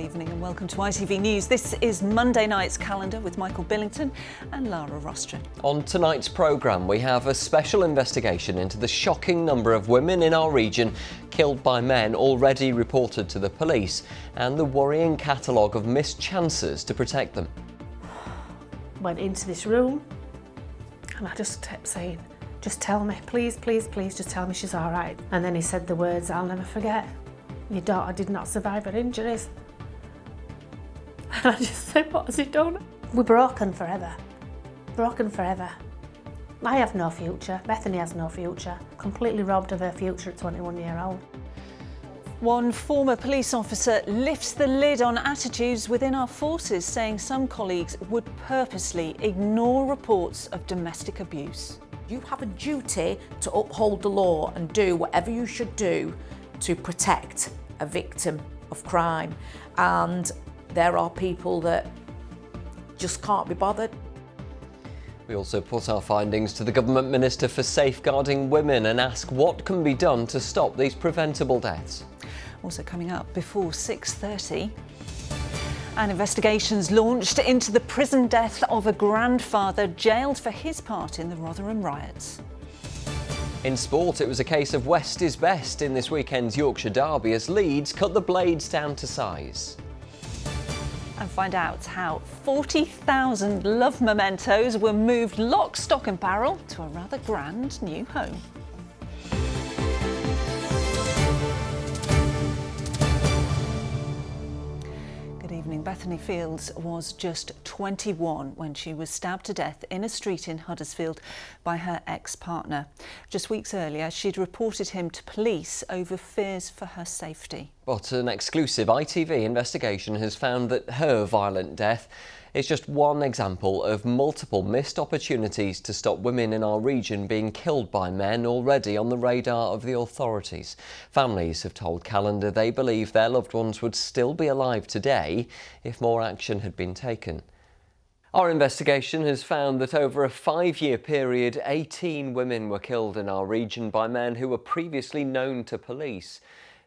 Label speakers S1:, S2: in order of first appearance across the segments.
S1: evening and welcome to ITV News. This is Monday night's calendar with Michael Billington and Lara Rostron.
S2: On tonight's programme, we have a special investigation into the shocking number of women in our region killed by men already reported to the police and the worrying catalogue of missed chances to protect them.
S3: Went into this room and I just kept saying, just tell me, please, please, please, just tell me she's all right. And then he said the words I'll never forget. Your daughter did not survive her injuries. And I just said, what has he done? We're broken forever. Broken forever. I have no future. Bethany has no future. Completely robbed of her future at 21-year-old.
S1: One former police officer lifts the lid on attitudes within our forces, saying some colleagues would purposely ignore reports of domestic abuse.
S4: You have a duty to uphold the law and do whatever you should do to protect a victim of crime, and there are people that just can't be bothered.
S2: We also put our findings to the Government Minister for Safeguarding Women and ask what can be done to stop these preventable deaths.
S1: Also coming up before 6:30. And investigations launched into the prison death of a grandfather jailed for his part in the Rotherham riots.
S2: In sport, it was a case of West is best in this weekend's Yorkshire derby as Leeds cut the blades down to size.
S1: And find out how 40,000 love mementos were moved lock, stock and barrel to a rather grand new home. Bethany Fields was just 21 when she was stabbed to death in a street in Huddersfield by her ex-partner. Just weeks earlier, she'd reported him to police over fears for her safety.
S2: But an exclusive ITV investigation has found that her violent death is just one example of multiple missed opportunities to stop women in our region being killed by men already on the radar of the authorities. Families have told Calendar they believe their loved ones would still be alive today if more action had been taken. Our investigation has found that over a 5-year period, 18 women were killed in our region by men who were previously known to police.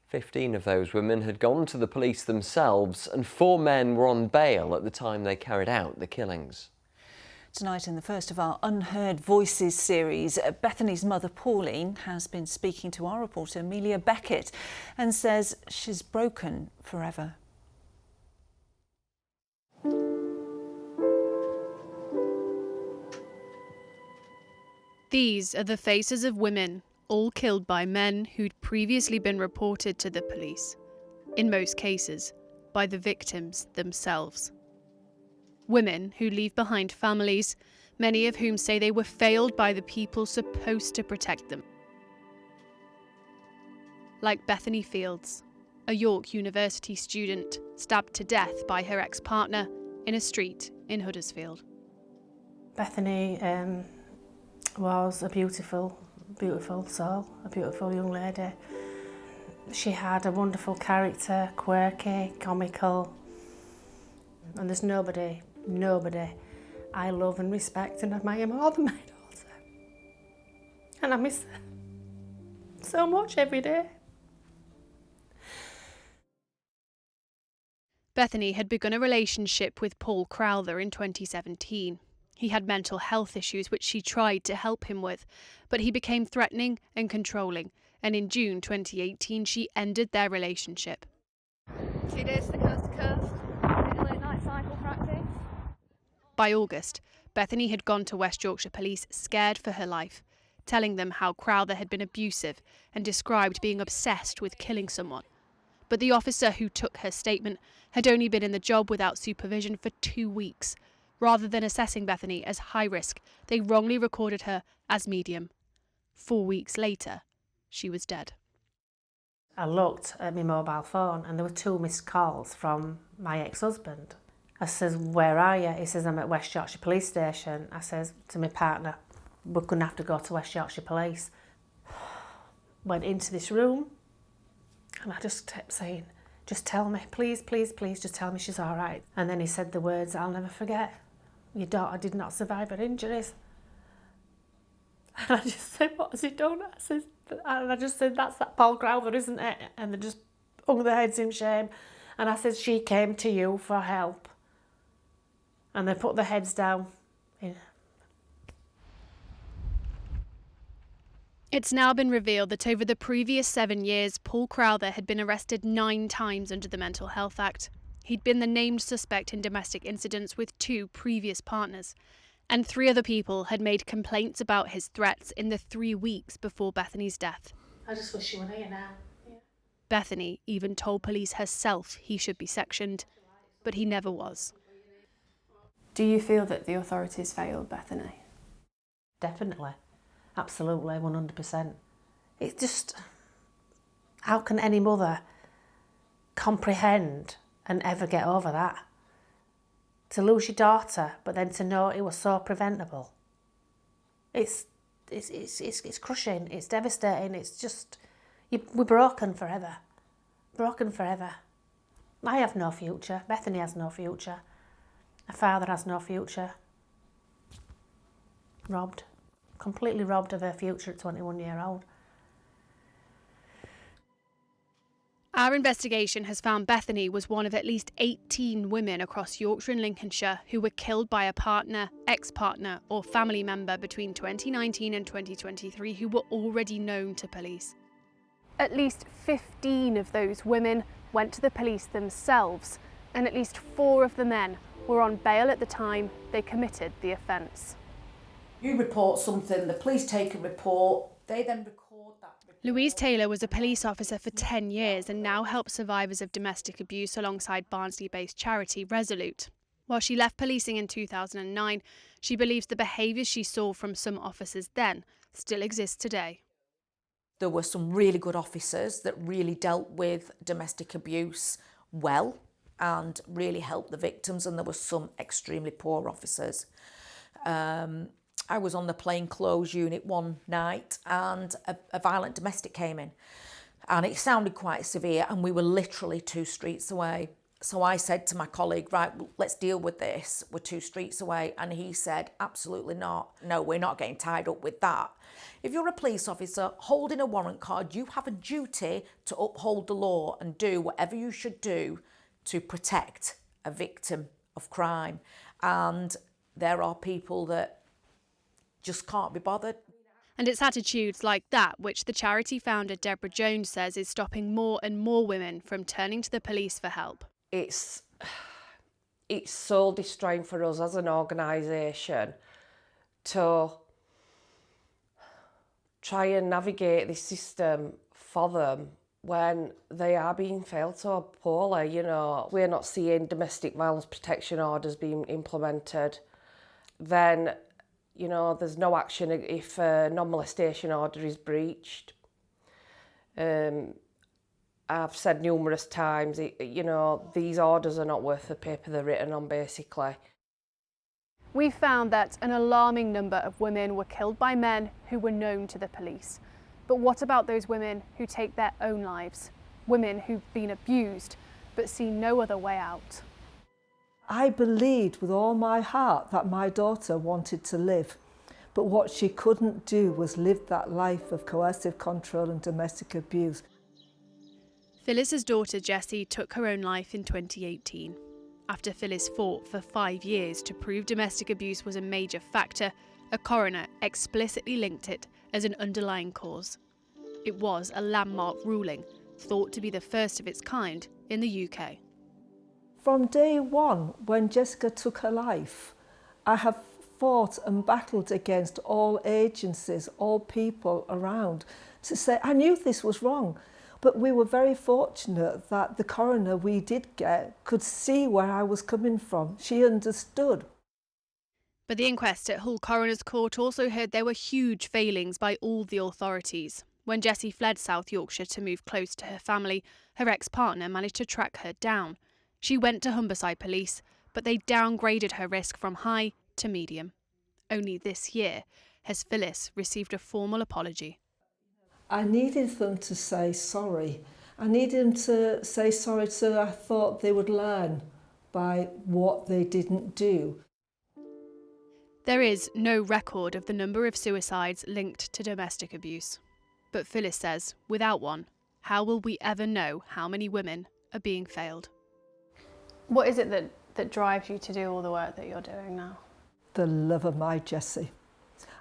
S2: 15 of those women had gone to the police themselves and 4 men were on bail at the time they carried out the killings.
S1: Tonight, in the first of our Unheard Voices series, Bethany's mother Pauline has been speaking to our reporter Amelia Beckett and says she's broken forever.
S5: These are the faces of women, all killed by men who'd previously been reported to the police, in most cases by the victims themselves. Women who leave behind families, many of whom say they were failed by the people supposed to protect them. Like Bethany Fields, a York University student stabbed to death by her ex-partner in a street in Huddersfield.
S3: Bethany was a beautiful soul, a beautiful young lady. She had a wonderful character, quirky, comical, and there's nobody I love and respect and admire more than my daughter. And I miss her so much every day.
S5: Bethany had begun a relationship with Paul Crowther in 2017. He had mental health issues which she tried to help him with, but he became threatening and controlling, and in June 2018 she ended their relationship.
S6: 2 days to coast, in a late night cycle practice.
S5: By August, Bethany had gone to West Yorkshire Police scared for her life, telling them how Crowther had been abusive and described being obsessed with killing someone. But the officer who took her statement had only been in the job without supervision for 2 weeks. Rather than assessing Bethany as high risk, they wrongly recorded her as medium. 4 weeks later, she was dead.
S3: I looked at my mobile phone and there were 2 missed calls from my ex-husband. I says, where are you? He says, I'm at West Yorkshire Police Station. I says to my partner, we're going to have to go to West Yorkshire Police. Went into this room and I just kept saying, just tell me, please, please, please, just tell me she's all right. And then he said the words I'll never forget. Your daughter did not survive her injuries. And I just said, what has he done? I just said, that's that Paul Crowther, isn't it? And they just hung their heads in shame. And I said, she came to you for help. And they put their heads down.
S5: It's now been revealed that over the previous 7 years, Paul Crowther had been arrested 9 times under the Mental Health Act. He'd been the named suspect in domestic incidents with 2 previous partners. And 3 other people had made complaints about his threats in the 3 weeks before Bethany's death.
S3: I just wish you were here now.
S5: Bethany even told police herself he should be sectioned, but he never was.
S7: Do you feel that the authorities failed Bethany?
S3: Definitely. Absolutely, 100%. It's just, how can any mother comprehend and ever get over that? To lose your daughter, but then to know it was so preventable. It's crushing, it's devastating, it's just, we're broken forever. Broken forever. I have no future, Bethany has no future, her father has no future. Robbed. Completely robbed of her future at 21-year-old.
S5: Our investigation has found Bethany was one of at least 18 women across Yorkshire and Lincolnshire who were killed by a partner, ex-partner or family member between 2019 and 2023 who were already known to police. At least 15 of those women went to the police themselves, and at least 4 of the men were on bail at the time they committed the offence.
S4: You report something, the police take a report, they then record that report.
S5: Louise Taylor was a police officer for 10 years and now helps survivors of domestic abuse alongside Barnsley-based charity Resolute. While she left policing in 2009, she believes the behaviours she saw from some officers then still exist today.
S4: There were some really good officers that really dealt with domestic abuse well and really helped the victims, and there were some extremely poor officers. I was on the plainclothes unit one night and a violent domestic came in, and it sounded quite severe, and we were literally 2 streets away. So I said to my colleague, right, let's deal with this, we're 2 streets away. And he said, absolutely not. No, we're not getting tied up with that. If you're a police officer holding a warrant card, you have a duty to uphold the law and do whatever you should do to protect a victim of crime. And there are people that just can't be bothered.
S5: And it's attitudes like that which the charity founder Deborah Jones says is stopping more and more women from turning to the police for help.
S8: It's soul destroying for us as an organisation to try and navigate this system for them when they are being failed so poorly. You know, we're not seeing domestic violence protection orders being implemented. Then, you know, there's no action if a non-molestation order is breached. I've said numerous times, you know, these orders are not worth the paper they're written on, basically.
S5: We found that an alarming number of women were killed by men who were known to the police. But what about those women who take their own lives? Women who've been abused but see no other way out.
S9: I believed with all my heart that my daughter wanted to live, but what she couldn't do was live that life of coercive control and domestic abuse.
S5: Phyllis's daughter Jessie took her own life in 2018. After Phyllis fought for 5 years to prove domestic abuse was a major factor, a coroner explicitly linked it as an underlying cause. It was a landmark ruling, thought to be the first of its kind in the UK.
S9: From day one, when Jessica took her life, I have fought and battled against all agencies, all people around, to say, I knew this was wrong. But we were very fortunate that the coroner we did get could see where I was coming from. She understood.
S5: But the inquest at Hull Coroner's Court also heard there were huge failings by all the authorities. When Jessie fled South Yorkshire to move close to her family, her ex-partner managed to track her down. She went to Humberside Police, but they downgraded her risk from high to medium. Only this year has Phyllis received a formal apology.
S9: I needed them to say sorry. I needed them to say sorry so I thought they would learn by what they didn't do.
S5: There is no record of the number of suicides linked to domestic abuse. But Phyllis says, without one, how will we ever know how many women are being failed? What is it that drives you to do all the work that you're doing now?
S9: The love of my Jessie.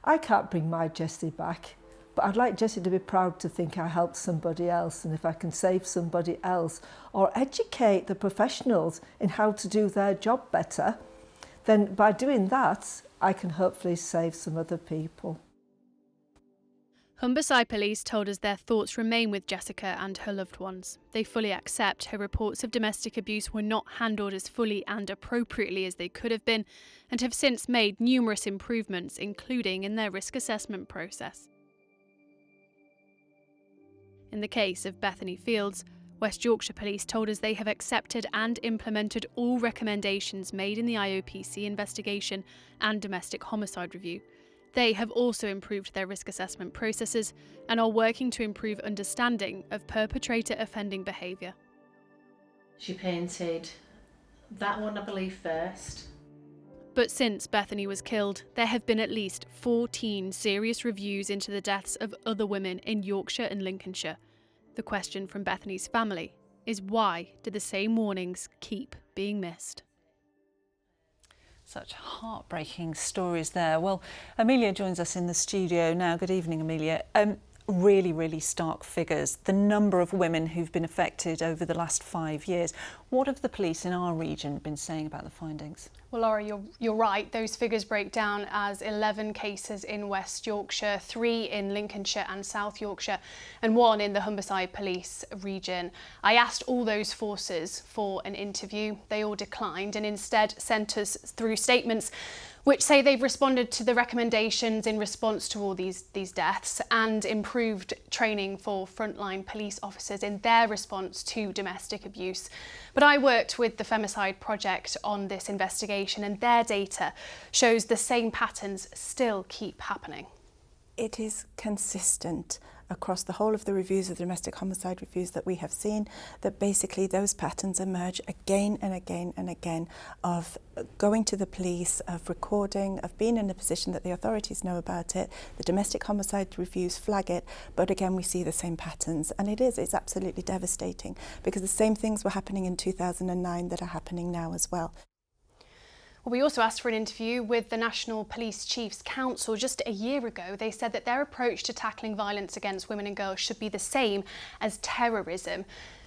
S9: I can't bring my Jessie back, but I'd like Jessie to be proud to think I helped somebody else, and if I can save somebody else or educate the professionals in how to do their job better, then by doing that, I can hopefully save some other people.
S5: Humberside Police told us their thoughts remain with Jessica and her loved ones. They fully accept her reports of domestic abuse were not handled as fully and appropriately as they could have been, and have since made numerous improvements, including in their risk assessment process. In the case of Bethany Fields, West Yorkshire Police told us they have accepted and implemented all recommendations made in the IOPC investigation and domestic homicide review. They have also improved their risk assessment processes and are working to improve understanding of perpetrator offending behaviour.
S3: She painted that one, I believe, first.
S5: But since Bethany was killed, there have been at least 14 serious reviews into the deaths of other women in Yorkshire and Lincolnshire. The question from Bethany's family is, why do the same warnings keep being missed?
S1: Such heartbreaking stories there. Well, Amelia joins us in the studio now. Good evening, Amelia. Really stark figures. The number of women who've been affected over the last 5 years. What have the police in our region been saying about the findings?
S5: Well, Laura, you're right. Those figures break down as 11 cases in West Yorkshire, 3 in Lincolnshire and South Yorkshire, and 1 in the Humberside Police region. I asked all those forces for an interview. They all declined and instead sent us through statements which say they've responded to the recommendations in response to all these deaths and improved training for frontline police officers in their response to domestic abuse. But I worked with the Femicide Project on this investigation, and their data shows the same patterns still keep happening.
S10: It is consistent across the whole of the reviews of the domestic homicide reviews that we have seen, that basically those patterns emerge again and again and again, of going to the police, of recording, of being in a position that the authorities know about it. The domestic homicide reviews flag it, but again we see the same patterns, and it's absolutely devastating, because the same things were happening in 2009 that are happening now as well.
S5: Well, we also asked for an interview with the National Police Chiefs Council just a year ago. They said that their approach to tackling violence against women and girls should be the same as terrorism.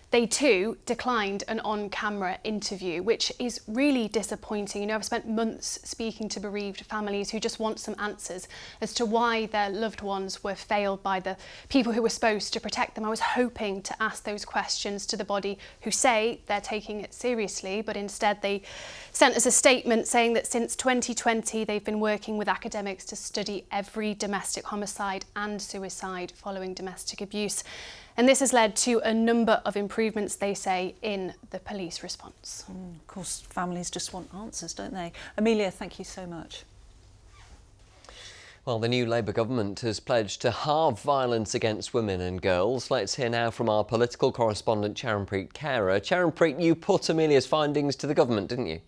S5: They too declined an on-camera interview, which is really disappointing. You know, I've spent months speaking to bereaved families who just want some answers as to why their loved ones were failed by the people who were supposed to protect them. I was hoping to ask those questions to the body who say they're taking it seriously, but instead they sent us a statement saying that since 2020 they've been working with academics to study every domestic homicide and suicide following domestic abuse. And this has led to a number of improvements, they say, in the police response.
S1: Of course, families just want answers, don't they? Amelia, thank you so much.
S2: Well, the new Labour government has pledged to halve violence against women and girls. Let's hear now from our political correspondent, Charanpreet Kaur. Charanpreet, you put Amelia's findings to the government, didn't you?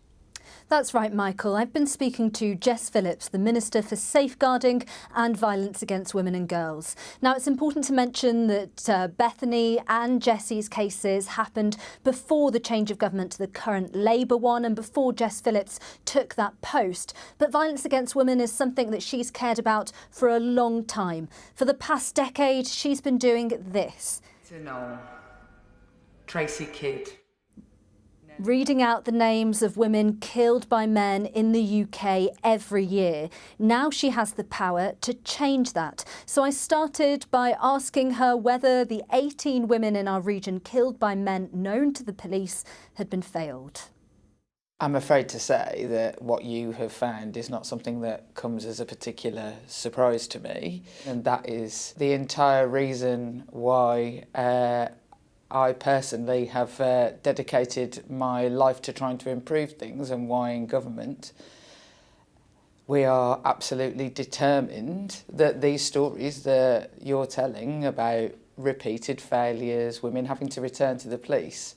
S11: That's right, Michael. I've been speaking to Jess Phillips, the Minister for Safeguarding and Violence Against Women and Girls. Now, it's important to mention that Bethany and Jessie's cases happened before the change of government to the current Labour one and before Jess Phillips took that post. But violence against women is something that she's cared about for a long time. For the past decade, she's been doing this.
S12: Tracy Kidd.
S11: Reading out the names of women killed by men in the UK every year. Now she has the power to change that. So I started by asking her whether the 18 women in our region killed by men known to the police had been failed.
S12: I'm afraid to say that what you have found is not something that comes as a particular surprise to me. And that is the entire reason why I personally have dedicated my life to trying to improve things, and why in government we are absolutely determined that these stories that you're telling about repeated failures, women having to return to the police,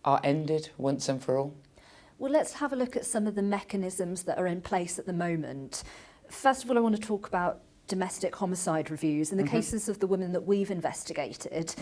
S12: are ended once and for all.
S11: Well, let's have a look at some of the mechanisms that are in place at the moment. First of all, I want to talk about domestic homicide reviews. In the cases of the women that we've investigated,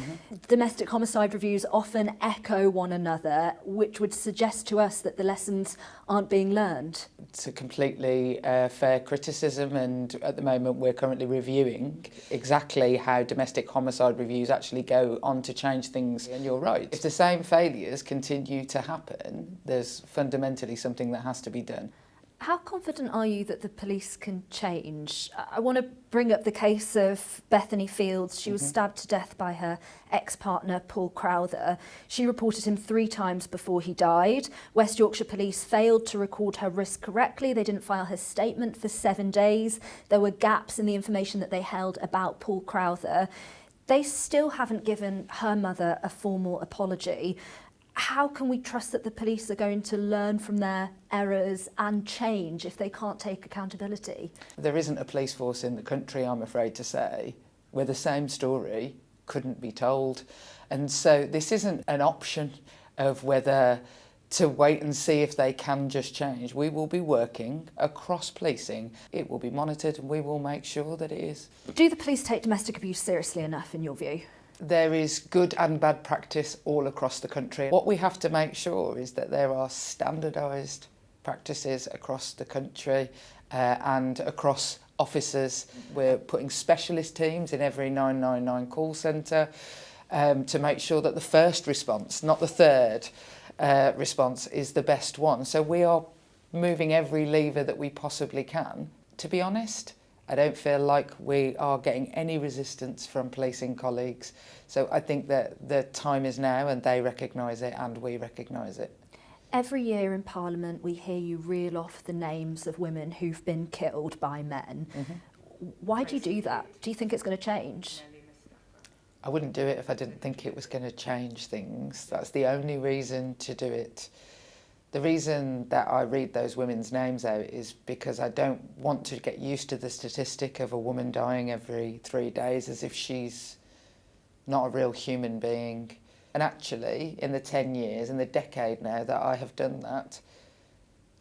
S11: domestic homicide reviews often echo one another, which would suggest to us that the lessons aren't being learned.
S12: It's a completely fair criticism, and at the moment we're currently reviewing exactly how domestic homicide reviews actually go on to change things. And you're right, if the same failures continue to happen, there's fundamentally something that has to be done.
S11: How confident are you that the police can change? I want to bring up the case of Bethany Fields. She was stabbed to death by her ex-partner, Paul Crowther. She reported him 3 times before he died. West Yorkshire Police failed to record her risk correctly. They didn't file her statement for 7 days. There were gaps in the information that they held about Paul Crowther. They still haven't given her mother a formal apology. How can we trust that the police are going to learn from their errors and change if they can't take accountability?
S12: There isn't a police force in the country, I'm afraid to say, where the same story couldn't be told. And so this isn't an option of whether to wait and see if they can just change. We will be working across policing. It will be monitored and we will make sure that it is.
S11: Do the police take domestic abuse seriously enough, in your view?
S12: There is good and bad practice all across the country. What we have to make sure is that there are standardised practices across the country and across officers. We're putting specialist teams in every 999 call centre to make sure that the first response, not the third response, is the best one. So we are moving every lever that we possibly can. To be honest, I don't feel like we are getting any resistance from policing colleagues. So I think that the time is now and they recognise it and we recognise it.
S11: Every year in Parliament we hear you reel off the names of women who've been killed by men. Why do you do that? Do you think it's going to change?
S12: I wouldn't do it if I didn't think it was going to change things. That's the only reason to do it. The reason that I read those women's names out is because I don't want to get used to the statistic of a woman dying every 3 days as if she's not a real human being. And actually, in the 10 years, in the decade now that I have done that,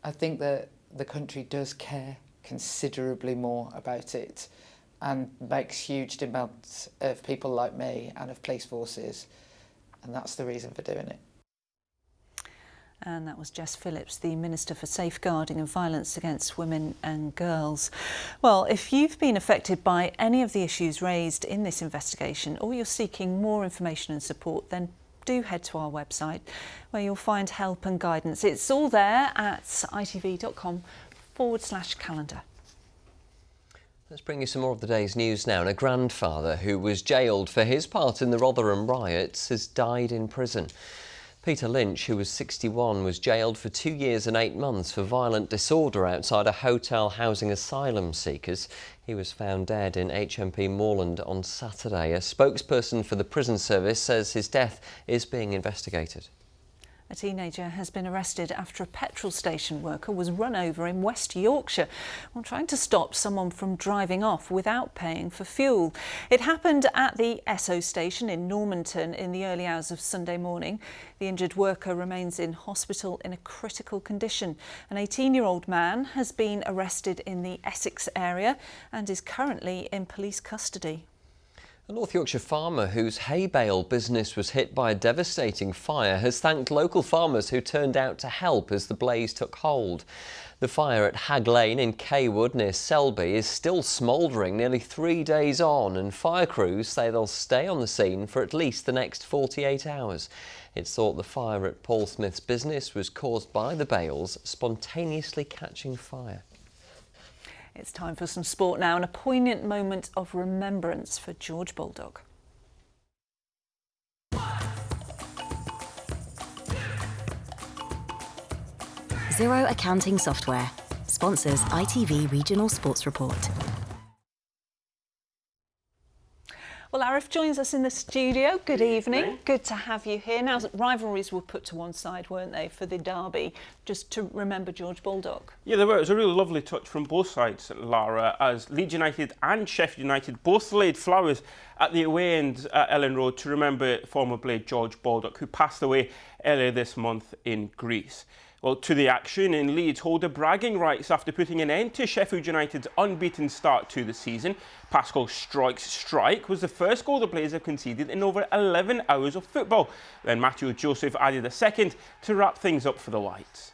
S12: I think that the country does care considerably more about it and makes huge demands of people like me and of police forces. And that's the reason for doing it.
S1: And that was Jess Phillips, the Minister for Safeguarding and Violence Against Women and Girls. Well, if you've been affected by any of the issues raised in this investigation or you're seeking more information and support, then do head to our website where you'll find help and guidance. It's all there at itv.com/calendar.
S2: Let's bring you some more of the day's news now. And a grandfather who was jailed for his part in the Rotherham riots has died in prison. Peter Lynch, who was 61, was jailed for 2 years and 8 months for violent disorder outside a hotel housing asylum seekers. He was found dead in HMP Moorland on Saturday. A spokesperson for the prison service says his death is being investigated.
S1: A teenager has been arrested after a petrol station worker was run over in West Yorkshire while trying to stop someone from driving off without paying for fuel. It happened at the Esso station in Normanton in the early hours of Sunday morning. The injured worker remains in hospital in a critical condition. An 18-year-old man has been arrested in the Essex area and is currently in police custody.
S2: A North Yorkshire farmer whose hay bale business was hit by a devastating fire has thanked local farmers who turned out to help as the blaze took hold. The fire at Hag Lane in Cawood near Selby is still smouldering nearly 3 days on, and fire crews say they'll stay on the scene for at least the next 48 hours. It's thought the fire at Paul Smith's business was caused by the bales spontaneously catching fire.
S1: It's time for some sport now and a poignant moment of remembrance for George Baldock.
S13: Xero Accounting Software sponsors ITV Regional Sports Report.
S1: Well, Arif joins us in the studio. Good evening. Good to have you here. Now, rivalries were put to one side, weren't they, for the derby, just to remember George Baldock?
S14: Yeah, they were. It was a really lovely touch from both sides, Lara, as Leeds United and Sheffield United both laid flowers at the away end at Ellen Road to remember former blade George Baldock, who passed away earlier this month in Greece. Well, to the action, in Leeds hold the bragging rights after putting an end to Sheffield United's unbeaten start to the season. Pascal Struijk's strike was the first goal the players have conceded in over 11 hours of football. Then Matthew Joseph added a second to wrap things up for the Whites.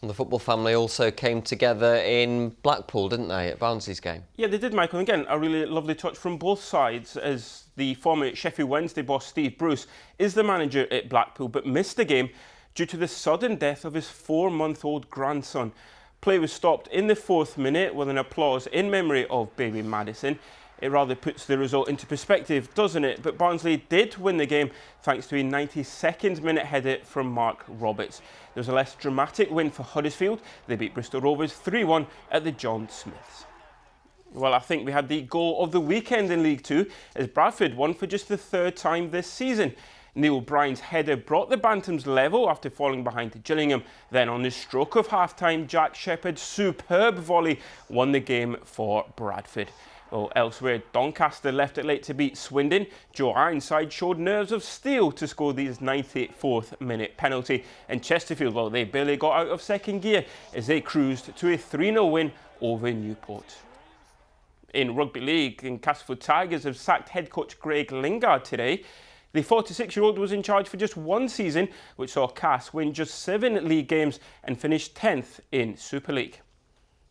S2: And the football family also came together in Blackpool, didn't they, at Barnsley's game?
S14: Yeah, they did, Michael. And again, a really lovely touch from both sides, as the former Sheffield Wednesday boss Steve Bruce is the manager at Blackpool but missed the game due to the sudden death of his 4-month-old grandson. Play was stopped in the 4th minute with an applause in memory of baby Madison. It rather puts the result into perspective, doesn't it? But Barnsley did win the game thanks to a 92nd minute header from Mark Roberts. There was a less dramatic win for Huddersfield. They beat Bristol Rovers 3-1 at the John Smiths. Well, I think we had the goal of the weekend in League Two as Bradford won for just the 3rd time this season. Neil Bryan's header brought the Bantams level after falling behind to Gillingham. Then on the stroke of half-time, Jack Shepherd's superb volley won the game for Bradford. Well, elsewhere, Doncaster left it late to beat Swindon. Joe Ironside showed nerves of steel to score his 94th minute penalty. And Chesterfield, well, they barely got out of second gear as they cruised to a 3-0 win over Newport. In Rugby League, Castleford Tigers have sacked head coach Greg Lingard today. The 46-year-old was in charge for just one season, which saw Cass win just 7 league games and finish 10th in Super League.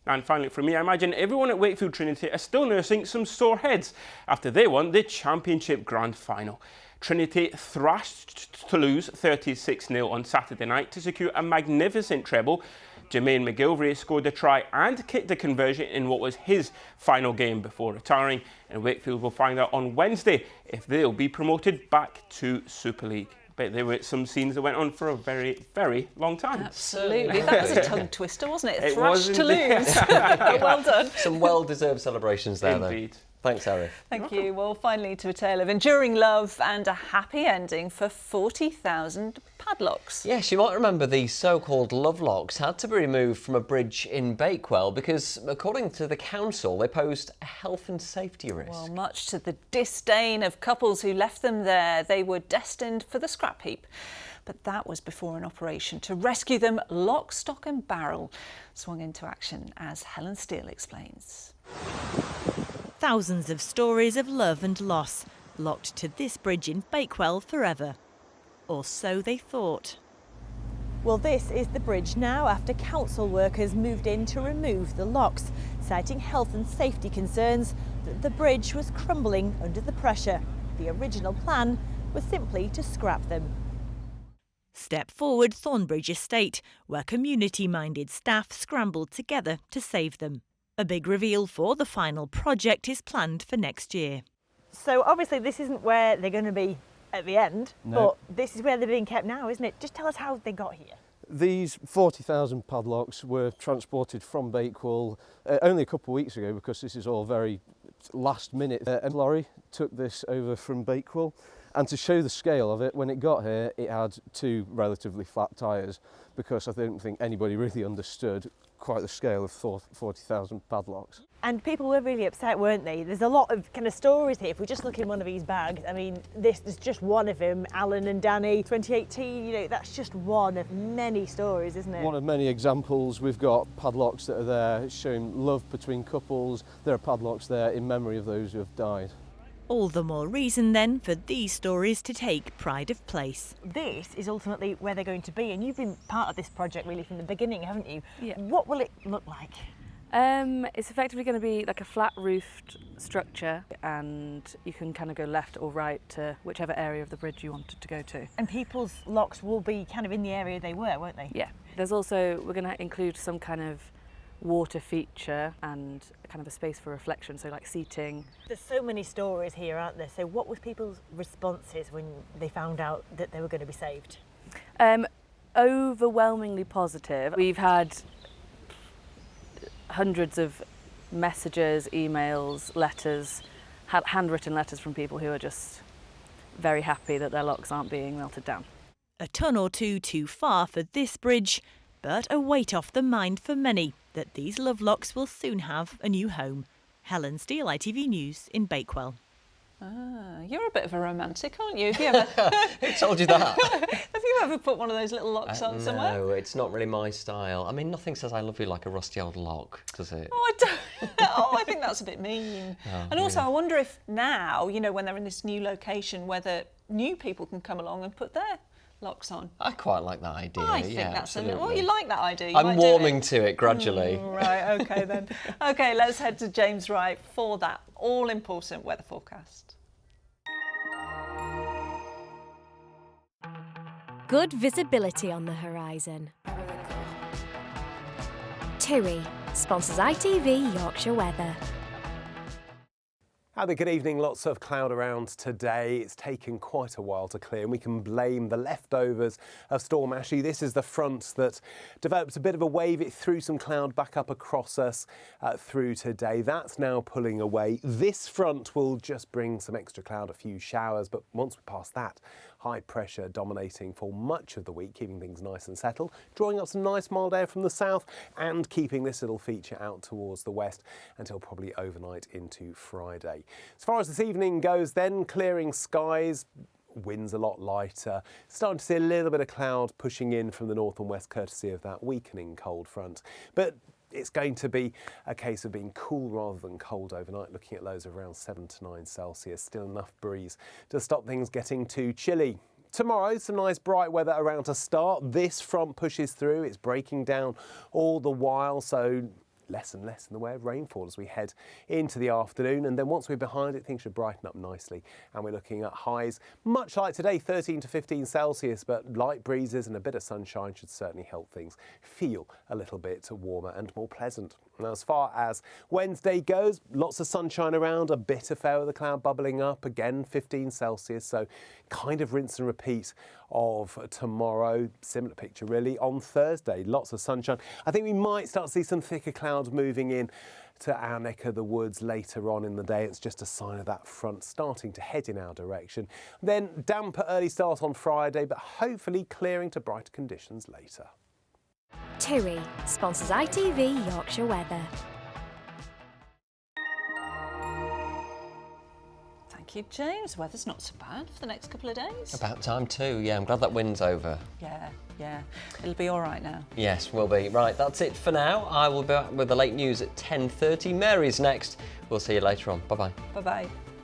S14: And finally, for me, I imagine everyone at Wakefield Trinity are still nursing some sore heads after they won the Championship Grand Final. Trinity thrashed Toulouse 36-0 on Saturday night to secure a magnificent treble. Jermaine McGilvray scored a try and kicked a conversion in what was his final game before retiring. And Wakefield will find out on Wednesday if they'll be promoted back to Super League. But there were some scenes that went on for a very, very long time.
S1: Absolutely. That was a tongue twister, wasn't it?
S14: It
S1: Thrash
S14: was
S1: to lose. Well done.
S2: Some well-deserved celebrations there,
S14: Indeed.
S2: though. Thanks, Arif.
S1: Thank you. Well, finally to a tale of enduring love and a happy ending for 40,000 padlocks.
S2: Yes, you might remember the so-called love locks had to be removed from a bridge in Bakewell because, according to the council, they posed a health and safety risk.
S1: Well, much to the disdain of couples who left them there, they were destined for the scrap heap. But that was before an operation to rescue them lock, stock and barrel swung into action, as Helen Steele explains.
S15: Thousands of stories of love and loss locked to this bridge in Bakewell forever. Or so they thought. Well, this is the bridge now after council workers moved in to remove the locks, citing health and safety concerns that the bridge was crumbling under the pressure. The original plan was simply to scrap them. Step forward Thornbridge Estate, where community-minded staff scrambled together to save them. A big reveal for the final project is planned for next year. So obviously this isn't where they're going to be at the end, but this is where they're being kept now, isn't it? Just tell us how they got here.
S16: These 40,000 padlocks were transported from Bakewell only a couple of weeks ago, because this is all very last minute. A lorry took this over from Bakewell, and to show the scale of it, when it got here it had 2 relatively flat tyres, because I don't think anybody really understood quite the scale of 40,000 padlocks.
S15: And people were really upset, weren't they? There's a lot of kind of stories here. If we just look in one of these bags, I mean, this is just one of them. Alan and Danny, 2018, you know, that's just one of many stories, isn't it?
S16: One of many examples. We've got padlocks that are there showing love between couples. There are padlocks there in memory of those who have died.
S15: All the more reason then for these stories to take pride of place. This is ultimately where they're going to be, and you've been part of this project really from the beginning, haven't you?
S17: Yeah.
S15: What will it look like?
S17: It's effectively going to be like a flat roofed structure, and you can kind of go left or right to whichever area of the bridge you wanted to go to.
S15: And people's locks will be kind of in the area they were, won't they?
S17: Yeah. There's also, we're going to include some kind of water feature and kind of a space for reflection, so like seating.
S15: There's so many stories here, aren't there? So what was people's responses when they found out that they were going to be saved?
S17: Overwhelmingly positive. We've had hundreds of messages, emails, letters, handwritten letters from people who are just very happy that their locks aren't being melted down.
S15: A ton or two too far for this bridge, but a weight off the mind for many that these love locks will soon have a new home. Helen Steele, ITV News in Bakewell.
S1: You're a bit of a romantic, aren't you? Have you ever...
S2: Who told you that?
S1: Have you ever put one of those little locks on somewhere?
S2: No, it's not really my style. I mean, nothing says I love you like a rusty old lock, does it?
S1: Oh, I don't. Oh, I think that's a bit mean. And also, I wonder if now, you know, when they're in this new location, whether new people can come along and put their locks on.
S2: I quite like that idea.
S1: I think that's
S2: absolutely.
S1: well, you like that idea. You
S2: I'm
S1: might
S2: warming to it gradually.
S1: Right, okay then. Okay, let's head to James Wright for that all-important weather forecast.
S18: Good visibility on the horizon. TUI sponsors ITV Yorkshire Weather.
S19: Have a good evening. Lots of cloud around today. It's taken quite a while to clear and we can blame the leftovers of Storm Ashley. This is the front that developed a bit of a wave. It threw some cloud back up across us through today. That's now pulling away. This front will just bring some extra cloud, a few showers, but once we pass that, high pressure dominating for much of the week, keeping things nice and settled, drawing up some nice mild air from the south and keeping this little feature out towards the west until probably overnight into Friday. As far as this evening goes then, clearing skies, winds a lot lighter, starting to see a little bit of cloud pushing in from the north and west courtesy of that weakening cold front. But it's going to be a case of being cool rather than cold overnight, looking at lows of around 7 to 9 Celsius. Still enough breeze to stop things getting too chilly. Tomorrow, some nice bright weather around to start. This front pushes through. It's breaking down all the while, so less and less in the way of rainfall as we head into the afternoon, and then once we're behind it, things should brighten up nicely, and we're looking at highs much like today, 13 to 15 Celsius, but light breezes and a bit of sunshine should certainly help things feel a little bit warmer and more pleasant. Now, as far as Wednesday goes, lots of sunshine around, a bit of fair weather cloud bubbling up, again 15 Celsius, so kind of rinse and repeat of tomorrow. Similar picture really on Thursday, lots of sunshine. I think we might start to see some thicker clouds moving in to our neck of the woods later on in the day. It's just a sign of that front starting to head in our direction. Then damper early start on Friday, but hopefully clearing to brighter conditions later.
S18: TUI sponsors ITV Yorkshire Weather.
S1: Thank you, James. Weather's not so bad for the next couple of days.
S2: About time too, yeah. I'm glad that wind's over.
S1: Yeah. It'll be all right now.
S2: Yes, will be. Right, that's it for now. I will be back with the late news at 10:30. Mary's next. We'll see you later on. Bye-bye.
S1: Bye-bye.